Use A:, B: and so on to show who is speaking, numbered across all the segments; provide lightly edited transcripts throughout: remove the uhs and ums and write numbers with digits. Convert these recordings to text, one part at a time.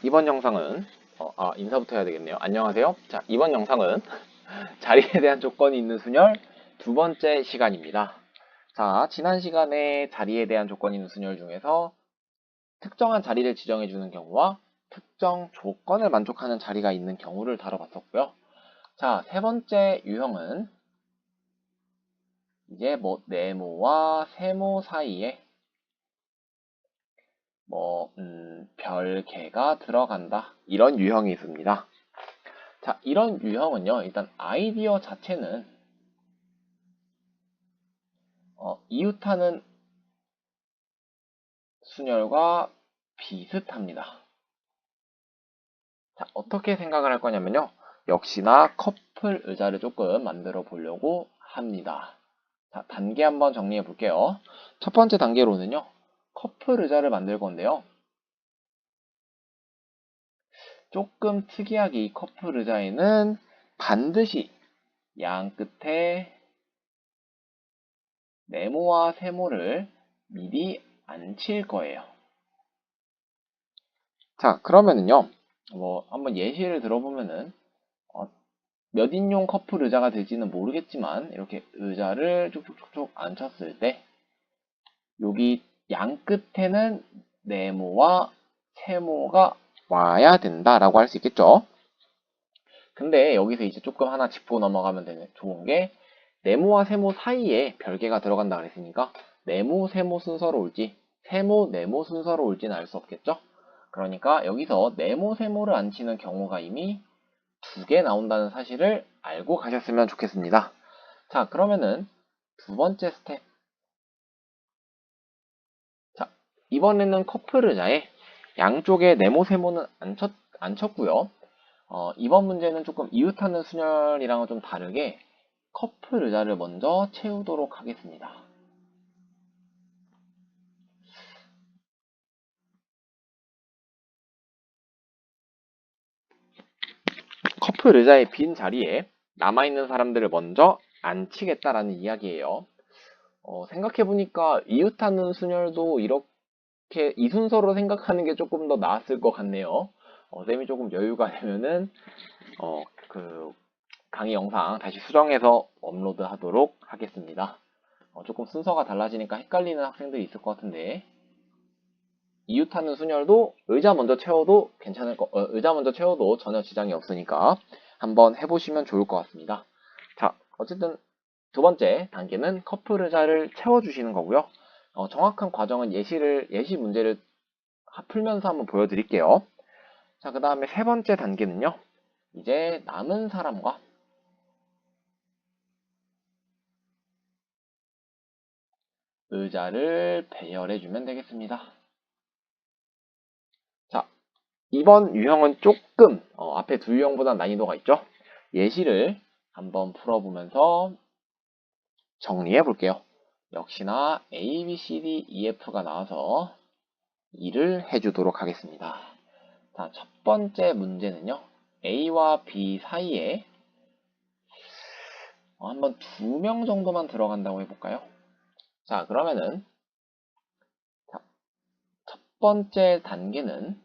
A: 이번 영상은 인사부터 해야 되겠네요. 안녕하세요. 자, 이번 영상은 자리에 대한 조건이 있는 순열 두 번째 시간입니다. 자, 지난 시간에 자리에 대한 조건이 있는 순열 중에서 특정한 자리를 지정해 주는 경우와 특정 조건을 만족하는 자리가 있는 경우를 다뤄봤었고요. 자, 세 번째 유형은 이제 네모와 세모 사이에 별개가 들어간다. 이런 유형이 있습니다. 자, 이런 유형은요, 일단 아이디어 자체는 이웃하는 순열과 비슷합니다. 자, 어떻게 생각을 할 거냐면요, 역시나 커플 의자를 조금 만들어 보려고 합니다. 자, 단계 한번 정리해 볼게요. 첫 번째 단계로는요, 커플 의자를 만들 건데요. 조금 특이하게 이 커플 의자에는 반드시 양 끝에 네모와 세모를 미리 앉힐 거예요. 자, 그러면은요, 한번 예시를 들어보면은, 몇 인용 커플 의자가 될지는 모르겠지만, 이렇게 의자를 쭉쭉쭉쭉 앉혔을 때, 여기 양 끝에는 네모와 세모가 와야 된다라고 할 수 있겠죠? 근데 여기서 이제 조금 하나 짚고 넘어가면 좋은 게, 네모와 세모 사이에 별개가 들어간다 그랬으니까, 네모, 세모 순서로 올지, 세모, 네모 순서로 올지는 알 수 없겠죠? 그러니까 여기서 네모, 세모를 앉히는 경우가 이미 두 개 나온다는 사실을 알고 가셨으면 좋겠습니다. 자, 그러면은 두 번째 스텝. 자, 이번에는 커플 의자에 양쪽에 네모, 세모는 앉혔고요. 이번 문제는 조금 이웃하는 순열이랑은 좀 다르게 커플 의자를 먼저 채우도록 하겠습니다. 커플 의자의 빈 자리에 남아있는 사람들을 먼저 앉히겠다라는 이야기예요. 생각해보니까 이웃하는 순열도 이렇게 이 순서로 생각하는 게 조금 더 나았을 것 같네요. 쌤이 조금 여유가 되면은 그 강의 영상 다시 수정해서 업로드 하도록 하겠습니다. 조금 순서가 달라지니까 헷갈리는 학생들이 있을 것 같은데, 이웃하는 순열도 의자 먼저 채워도 의자 먼저 채워도 전혀 지장이 없으니까 한번 해보시면 좋을 것 같습니다. 자, 어쨌든 두 번째 단계는 커플 의자를 채워주시는 거고요. 정확한 과정은 예시 문제를 풀면서 한번 보여드릴게요. 자, 그 다음에 세 번째 단계는요, 이제 남은 사람과 의자를 배열해주면 되겠습니다. 자, 이번 유형은 조금 앞에 두 유형보다 난이도가 있죠. 예시를 한번 풀어보면서 정리해 볼게요. 역시나 A, B, C, D, E, F가 나와서 일을 해주도록 하겠습니다. 자, 첫 번째 문제는요, A와 B 사이에 한번 2명 정도만 들어간다고 해볼까요? 자, 그러면은 첫 번째 단계는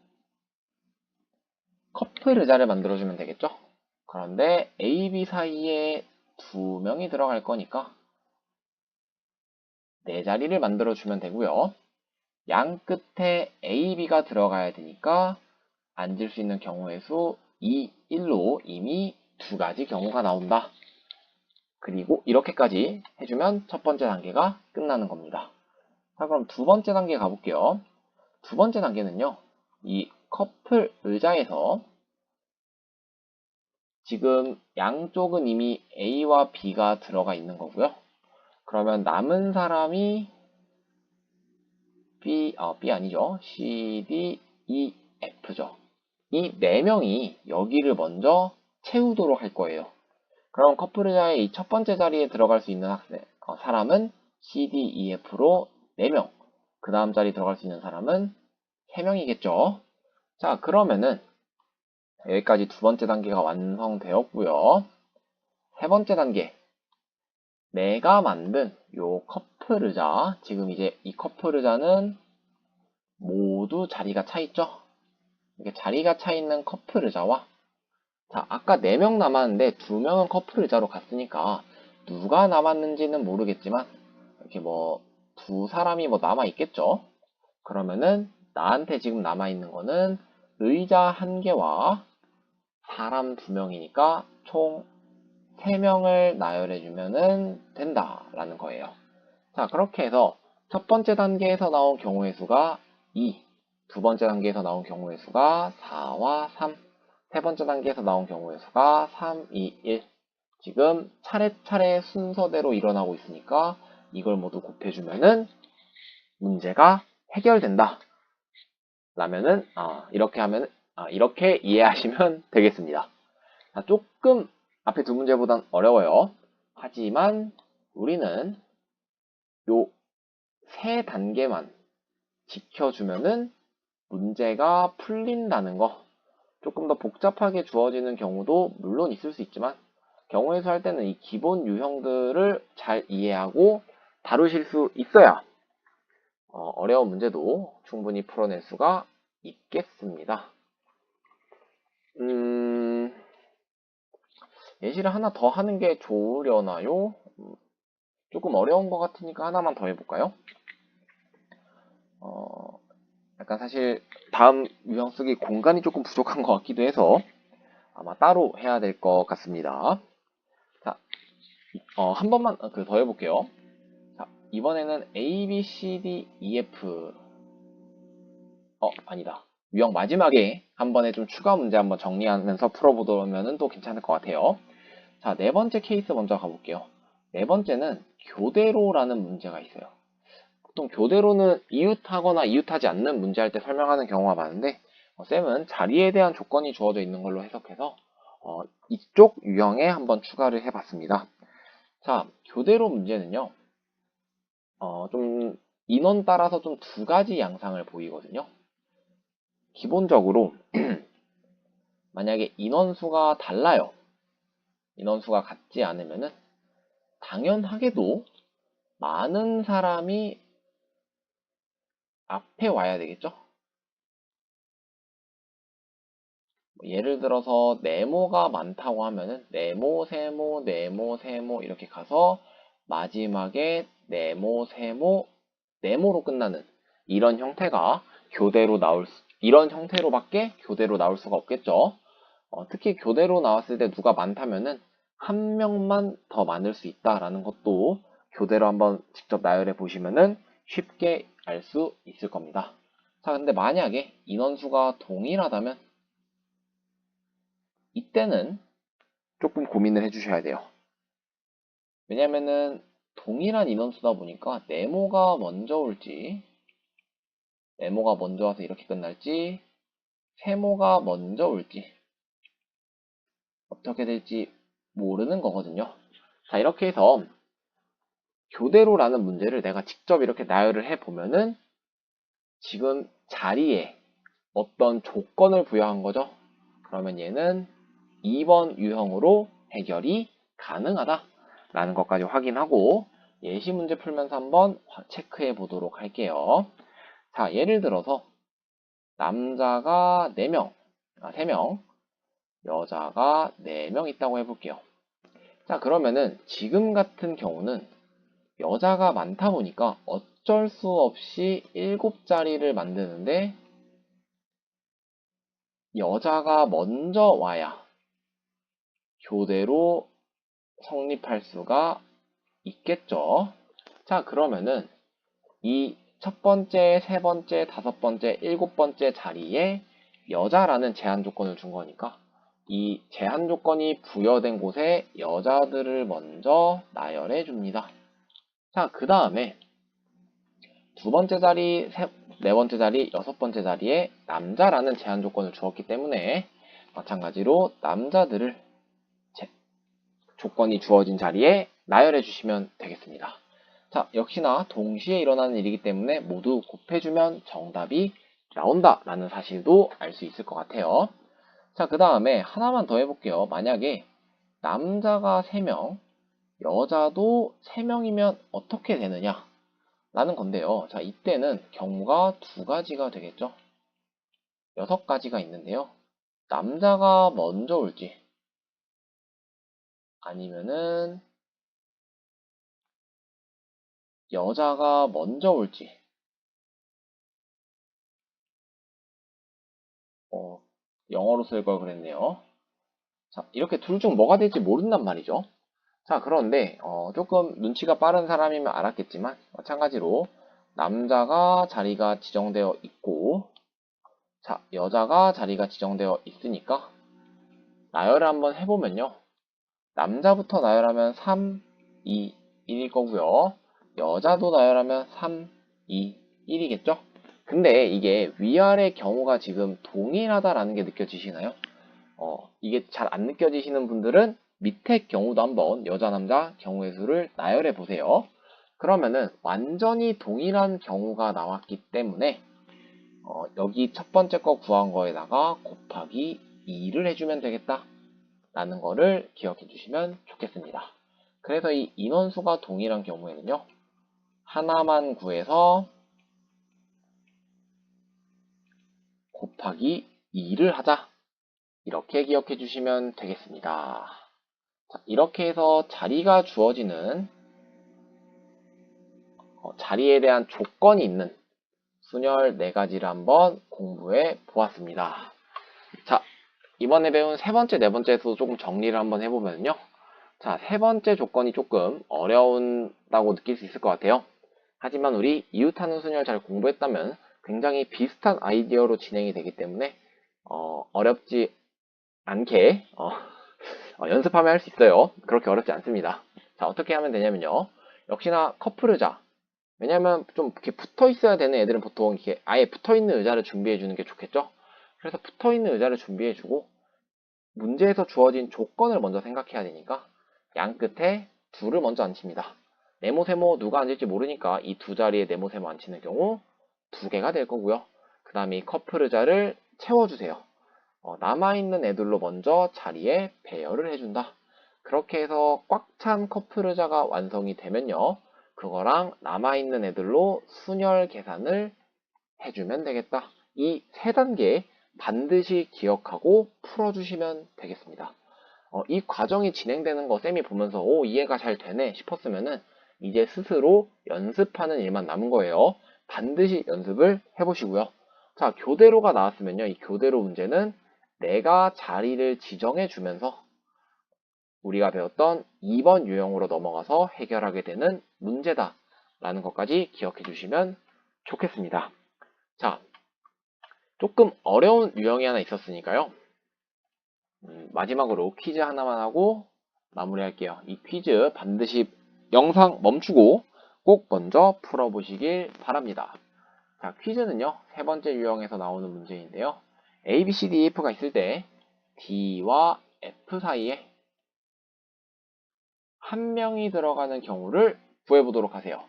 A: 커플 의자를 만들어주면 되겠죠? 그런데 A, B 사이에 2명이 들어갈 거니까 네 자리를 만들어주면 되고요. 양 끝에 A, B가 들어가야 되니까 앉을 수 있는 경우의 수 2, 1로 이미 두 가지 경우가 나온다. 그리고 이렇게까지 해주면 첫 번째 단계가 끝나는 겁니다. 자, 그럼 두 번째 단계 가볼게요. 두 번째 단계는요, 이 커플 의자에서 지금 양쪽은 이미 A와 B가 들어가 있는 거고요. 그러면 남은 사람이 B 아니죠. C, D, E, F죠. 이 네 명이 여기를 먼저 채우도록 할 거예요. 그럼 커플 의자의 이 첫 번째 자리에 들어갈 수 있는 사람은 C, D, E, F로 4명. 그 다음 자리 들어갈 수 있는 사람은 3명이겠죠. 자, 그러면은 여기까지 두 번째 단계가 완성되었고요. 세 번째 단계. 내가 만든 요 커플 의자, 지금 이제 이 커플 의자는 모두 자리가 차 있죠? 이게 자리가 차 있는 커플 의자와 자, 아까 4명 남았는데 2명은 커플 의자로 갔으니까 누가 남았는지는 모르겠지만 이렇게 뭐 두 사람이 뭐 남아 있겠죠. 그러면은 나한테 지금 남아 있는 거는 의자 1개와 사람 2명이니까 총 3명을 나열해 주면은 된다라는 거예요. 자, 그렇게 해서 첫 번째 단계에서 나온 경우의 수가 2, 두 번째 단계에서 나온 경우의 수가 4와 3, 세 번째 단계에서 나온 경우의 수가 3, 2, 1. 지금 차례차례 순서대로 일어나고 있으니까 이걸 모두 곱해주면은 문제가 해결된다. 라면은, 이렇게 이해하시면 되겠습니다. 자, 조금 앞에 두 문제보단 어려워요. 하지만 우리는 요 세 단계만 지켜주면은 문제가 풀린다는 거. 조금 더 복잡하게 주어지는 경우도 물론 있을 수 있지만 경우의 수 할 때는 이 기본 유형들을 잘 이해하고 다루실 수 있어야 어려운 문제도 충분히 풀어낼 수가 있겠습니다. 예시를 하나 더 하는 게 좋으려나요? 조금 어려운 것 같으니까 하나만 더 해볼까요? 약간 사실 다음 유형 쓰기 공간이 조금 부족한 것 같기도 해서 아마 따로 해야 될 것 같습니다. 자, 한 번만 더 해볼게요. 자, 이번에는 A, B, C, D, E, F. 아니다. 유형 마지막에 한 번에 좀 추가 문제 한번 정리하면서 풀어보면 또 괜찮을 것 같아요. 자, 네 번째 케이스 먼저 가볼게요. 네 번째는 교대로라는 문제가 있어요. 보통 교대로는 이웃하거나 이웃하지 않는 문제할 때 설명하는 경우가 많은데 쌤은 자리에 대한 조건이 주어져 있는 걸로 해석해서 이쪽 유형에 한번 추가를 해봤습니다. 자, 교대로 문제는요. 좀 인원 따라서 좀 두 가지 양상을 보이거든요. 기본적으로 만약에 인원수가 달라요. 인원수가 같지 않으면은 당연하게도 많은 사람이 앞에 와야 되겠죠? 예를 들어서 네모가 많다고 하면은 네모, 세모, 네모, 세모 이렇게 가서 마지막에 네모, 세모, 네모로 끝나는 이런 형태가 이런 형태로밖에 교대로 나올 수가 없겠죠. 특히 교대로 나왔을 때 누가 많다면은 한 명만 더 많을 수 있다라는 것도 교대로 한번 직접 나열해 보시면은 쉽게 알 수 있을 겁니다. 자, 근데 만약에 인원수가 동일하다면 이때는 조금 고민을 해주셔야 돼요. 왜냐면은 동일한 인원수다 보니까 네모가 먼저 와서 이렇게 끝날지, 세모가 먼저 올지, 어떻게 될지 모르는 거거든요. 자, 이렇게 해서 교대로라는 문제를 내가 직접 이렇게 나열을 해보면은 지금 자리에 어떤 조건을 부여한 거죠. 그러면 얘는 2번 유형으로 해결이 가능하다라는 것까지 확인하고 예시 문제 풀면서 한번 체크해 보도록 할게요. 자, 예를 들어서 남자가 3명, 여자가 4명 있다고 해볼게요. 자, 그러면은 지금 같은 경우는 여자가 많다 보니까 어쩔 수 없이 7자리를 만드는데 여자가 먼저 와야 교대로 성립할 수가 있겠죠. 자, 그러면은 이 첫 번째, 세 번째, 다섯 번째, 7번째 자리에 여자라는 제한 조건을 준 거니까 이 제한 조건이 부여된 곳에 여자들을 먼저 나열해 줍니다. 자, 그 다음에 두 번째 자리, 네 번째 자리, 여섯 번째 자리에 남자라는 제한 조건을 주었기 때문에 마찬가지로 남자들을 조건이 주어진 자리에 나열해 주시면 되겠습니다. 자, 역시나 동시에 일어나는 일이기 때문에 모두 곱해주면 정답이 나온다라는 사실도 알 수 있을 것 같아요. 자, 그 다음에 하나만 더 해볼게요. 만약에 남자가 3명, 여자도 3명이면 어떻게 되느냐? 라는 건데요. 자, 이때는 경우가 두 가지가 되겠죠. 6가지가 있는데요. 남자가 먼저 올지 아니면은 여자가 먼저 올지 영어로 쓸 걸 그랬네요. 자, 이렇게 둘 중 뭐가 될지 모른단 말이죠. 자, 그런데 조금 눈치가 빠른 사람이면 알았겠지만 마찬가지로 남자가 자리가 지정되어 있고 자, 여자가 자리가 지정되어 있으니까 나열을 한번 해보면요. 남자부터 나열하면 3, 2, 1일 거고요. 여자도 나열하면 3, 2, 1이겠죠? 근데 이게 위아래 경우가 지금 동일하다라는 게 느껴지시나요? 이게 잘 안 느껴지시는 분들은 밑에 경우도 한번 여자, 남자 경우의 수를 나열해 보세요. 그러면은 완전히 동일한 경우가 나왔기 때문에 여기 첫 번째 거 구한 거에다가 곱하기 2를 해주면 되겠다 라는 거를 기억해 주시면 좋겠습니다. 그래서 이 인원수가 동일한 경우에는요. 하나만 구해서 곱하기 2를 하자 이렇게 기억해 주시면 되겠습니다. 자, 이렇게 해서 자리가 주어지는 자리에 대한 조건이 있는 순열 4가지를 한번 공부해 보았습니다. 자, 이번에 배운 세 번째, 네 번째에서 조금 정리를 한번 해보면요. 자, 세 번째 조건이 조금 어려운다고 느낄 수 있을 것 같아요. 하지만 우리 이웃하는 순열 잘 공부했다면 굉장히 비슷한 아이디어로 진행이 되기 때문에 어렵지 않게 연습하면 할 수 있어요. 그렇게 어렵지 않습니다. 자, 어떻게 하면 되냐면요. 역시나 커플 의자. 왜냐면 좀 이렇게 붙어 있어야 되는 애들은 보통 이렇게 아예 붙어 있는 의자를 준비해 주는 게 좋겠죠? 그래서 붙어 있는 의자를 준비해 주고 문제에서 주어진 조건을 먼저 생각해야 되니까 양 끝에 둘을 먼저 앉힙니다. 네모 세모 누가 앉을지 모르니까 이 두 자리에 네모 세모 앉히는 경우 2개가 될 거고요. 그 다음에 이 커플 의자를 채워주세요. 남아있는 애들로 먼저 자리에 배열을 해준다. 그렇게 해서 꽉 찬 커플 의자가 완성이 되면요. 그거랑 남아있는 애들로 순열 계산을 해주면 되겠다. 이 3단계 반드시 기억하고 풀어주시면 되겠습니다. 이 과정이 진행되는 거 쌤이 보면서 이해가 잘 되네 싶었으면은 이제 스스로 연습하는 일만 남은 거예요. 반드시 연습을 해보시고요. 자, 교대로가 나왔으면요. 이 교대로 문제는 내가 자리를 지정해 주면서 우리가 배웠던 2번 유형으로 넘어가서 해결하게 되는 문제다 라는 것까지 기억해 주시면 좋겠습니다. 자, 조금 어려운 유형이 하나 있었으니까요. 마지막으로 퀴즈 하나만 하고 마무리할게요. 이 퀴즈 반드시 영상 멈추고 꼭 먼저 풀어보시길 바랍니다. 자, 퀴즈는요. 세 번째 유형에서 나오는 문제인데요. A, B, C, D, F가 있을 때 D와 F 사이에 한 명이 들어가는 경우를 구해보도록 하세요.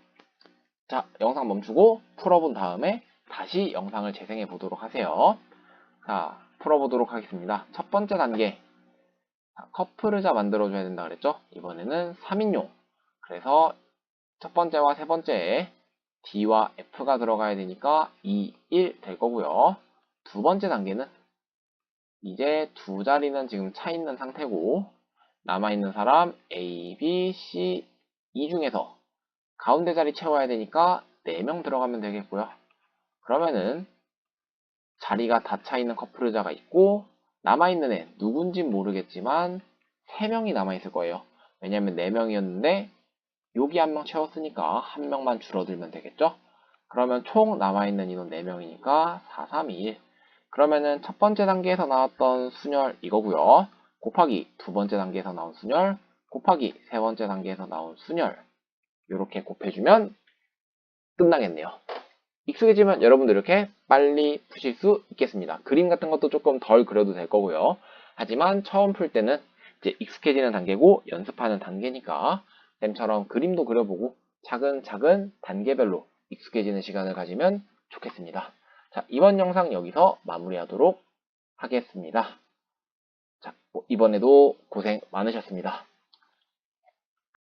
A: 자, 영상 멈추고 풀어본 다음에 다시 영상을 재생해 보도록 하세요. 자, 풀어보도록 하겠습니다. 첫 번째 단계. 커플 의자 만들어줘야 된다 그랬죠? 이번에는 3인용. 그래서 첫 번째와 세 번째에 D와 F가 들어가야 되니까 2, 1 될 거고요. 두 번째 단계는 이제 두 자리는 지금 차 있는 상태고 남아있는 사람 A, B, C 이 중에서 가운데 자리 채워야 되니까 4명 들어가면 되겠고요. 그러면은 자리가 다 차 있는 커플 의자가 있고 남아있는 애 누군진 모르겠지만 3명이 남아있을 거예요. 왜냐면 4명이었는데 여기 한 명 채웠으니까 한 명만 줄어들면 되겠죠? 그러면 총 남아있는 인원 4명이니까 4, 3, 2, 1. 그러면은 첫 번째 단계에서 나왔던 순열 이거고요. 곱하기 두 번째 단계에서 나온 순열 곱하기 세 번째 단계에서 나온 순열 이렇게 곱해주면 끝나겠네요. 익숙해지면 여러분들 이렇게 빨리 푸실 수 있겠습니다. 그림 같은 것도 조금 덜 그려도 될 거고요. 하지만 처음 풀 때는 이제 익숙해지는 단계고 연습하는 단계니까 쌤처럼 그림도 그려보고 차근차근 단계별로 익숙해지는 시간을 가지면 좋겠습니다. 자, 이번 영상 여기서 마무리하도록 하겠습니다. 자, 이번에도 고생 많으셨습니다.